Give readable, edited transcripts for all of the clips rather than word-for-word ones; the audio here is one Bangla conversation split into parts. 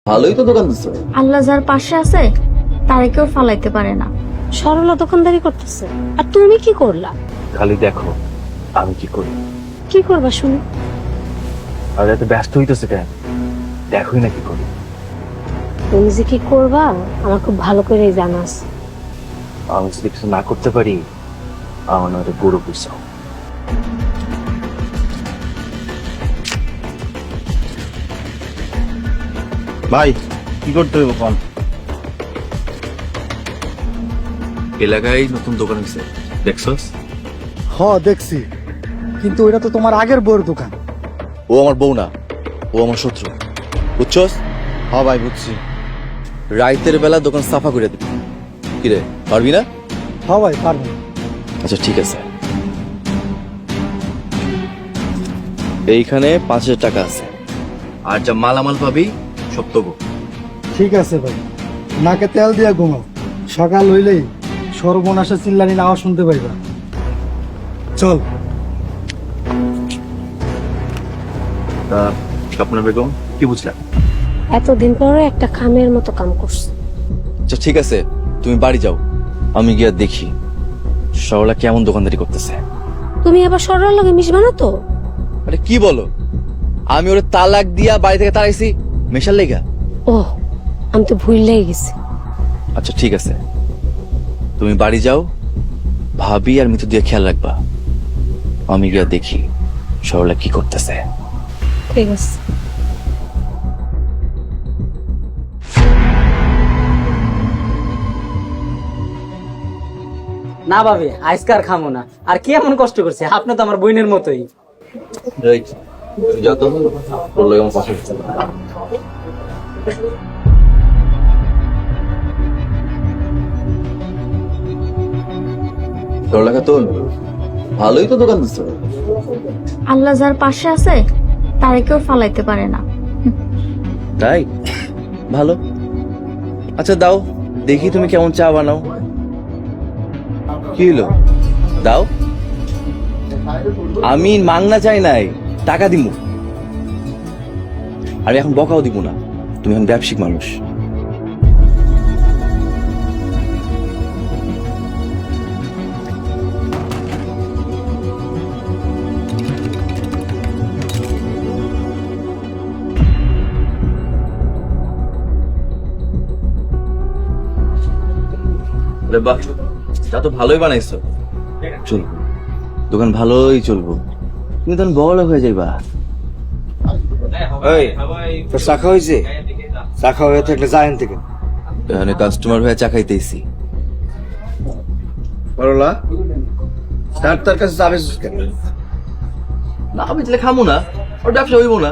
ভালোই তো দোকান দিচ্ছ। আল্লাহ যার পাশে আছে তারে কেউ ফালাইতে পারে না। সরলা দোকানদারি করতেছে আর তুমি কি করলা? খালি দেখো আমি কি করি। কি করবা শুনি? আর এত ব্যস্ত হইতেছে কেন? দেখোই না কি করি। তুমি যে কি করবা আমার খুব ভালো করেই জানা আছে। আমি যদি কিছু না করতে পারি আমার নামে গরু বুঝাও। ভাই কি করতে হবে কোন? এলাকায় নতুন দোকান হয়েছে দেখছস? দেখছি, কিন্তু ওইটা তো তোমার আগের বউয়ের দোকান। ও আমার বউ না, ও আমার শত্রু, বুঝছস? ভাই বুঝছি। রাইতের বেলা দোকান সাফা করে দিবি। কিরে পারবি না? ভাই পারবো। আচ্ছা ঠিক আছে, এইখানে 5,000 টাকা আছে, আর যা মালামাল পাবি সব তোগো। ঠিক আছে ভাই, নাকে তেল দিয়া ঘুমাও, সকাল হইলেই সর্বনাশা চিল্লানি আওয়াজ শুনতে পাইবা। চল। তা স্বপ্না বেগম কি বুঝলা? এতদিন পরে একটা খামের মতো কাম করছে। আচ্ছা ঠিক আছে, তুমি বাড়ি যাও, আমি গিয়া দেখি সরলা কেমন দোকানদারি করতেছে। তুমি আবার সরলার লগে মিশবা না তো? আরে কি বলো, আমি ওরে তালাক দিয়া বাড়ি থেকে তাড়াইছি মেশার লেগা? ও, আমি তো ভুললেই গেছি। আচ্ছা ঠিক আছে, তুমি বাড়ি যাও, ভাবি আর মিতু দিয়ে খেয়াল রাখবা, আমি গিয়া দেখি সরলা কি করতেছে। ঠিক আছে। না ভাবি, আজকার খামো না। আর কি এমন কষ্ট করছে? আপনি তো আমার বোনের মতোই। যত সরলা খাতুন, ভালোই তো দোকান দিচ্ছ। আল্লাহ যার পাশে আছে তারে কেউ ফালাইতে পারে না। তাই ভালো। আচ্ছা দাও দেখি তুমি কেমন চা বানাও। কি হলো, দাও। আমি মাংনা চাই নাই, টাকা দিমু। আর এখন বকাও দিব না, তুমি এখন ব্যবসায়িক মানুষ। আরে বাহ, চা তো ভালোই বানাইছো। চলবো, দোকান ভালোই চলবো, তুমি তখন বড় হয়ে যাইবা। তোর শাখা হয়েছে? শাখা হয়ে থাকলে যায়েন থেকে। এখানে কাস্টমার হয়ে চা খাইতেইছি। সরলা, তার কাছে যাবে কেন? না বেচলে খামু না, ওর ব্যবসা হইব না।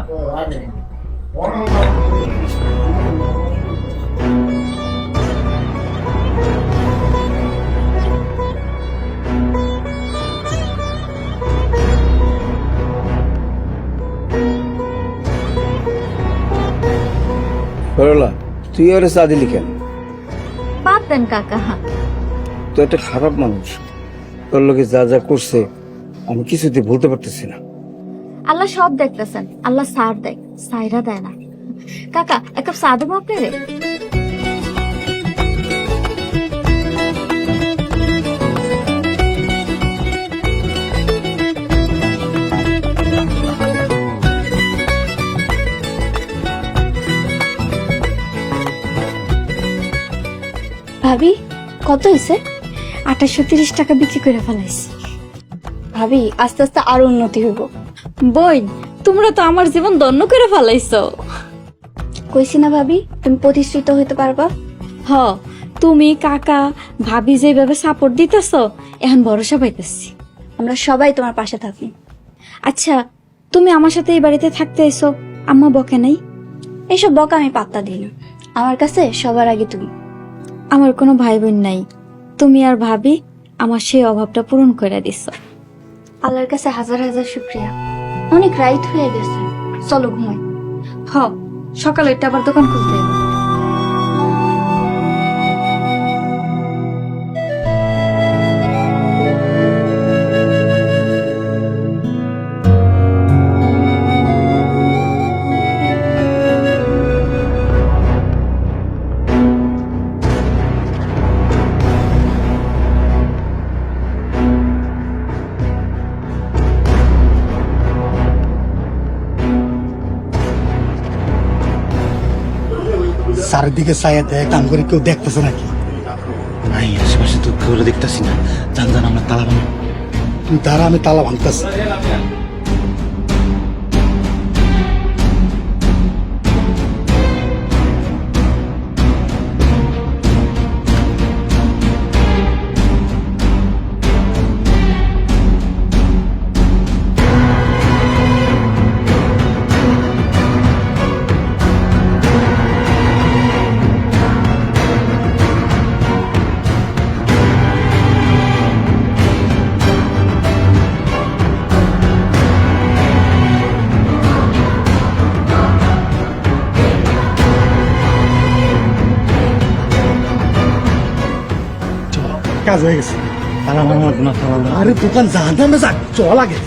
সরলা, তুই ওরে চা দিলি কেন? বাদ দেন কাকা। তুই একটা খারাপ মানুষ, তোর লোকে যা যা করছে আমি কিছুতে ভুলতে পারতেছি না। আল্লাহ সব দেখতেছেন, আল্লাহ সার দেয়, সাইরা দেয় না। কাকা এক কাপ চা দেবো আপনারে? ভাবি কত হয়েছে? 2830 টাকা বিক্রি করে ফেলাইছি। ভাবি আস্তে আস্তে আরো উন্নতি হইব। বোন, তোমরা তো আমার জীবন ধন্য করে ফেলাইছো। কইছি না ভাবি, তুমি প্রতিষ্ঠিত হইতে পারবা। হ, তুমি কাকা ভাবি যেভাবে সাপোর্ট দিতেছো এখন ভরসা পাইতেছি। আমরা সবাই তোমার পাশে থাকি। আচ্ছা, তুমি আমার সাথে এই বাড়িতে থাকতে এসো, আম্মা বকে নাই? এইসব বকা আমি পাত্তা দিই না, আমার কাছে সবার আগে তুমি। আমার কোনো ভাই বোন নাই, তুমি আর ভাবি আমার সেই অভাবটা পূরণ করে দিছো। আল্লাহর কাছে হাজার হাজার শুক্রিয়া। অনেক রাইট হয়ে গেছে, চলো ঘুমাই। হ, সকালে এটা আবার দোকান খুলতে হবে। চারিদিকে চাইয়া দেয় কাম করে কেউ দেখতেছে নাকি? নাই, আশেপাশে তো কেউ দেখতেছি না। জান জান, আমরা তালা বান্ধব। তুই দাঁড়া, আমি তালা ভাঙতেছি। কাজ হয়ে গেছে। তালা বান্ধব না, তালা বান্ধব। আরে দোকান জাহান নামে যাক, চল আগে।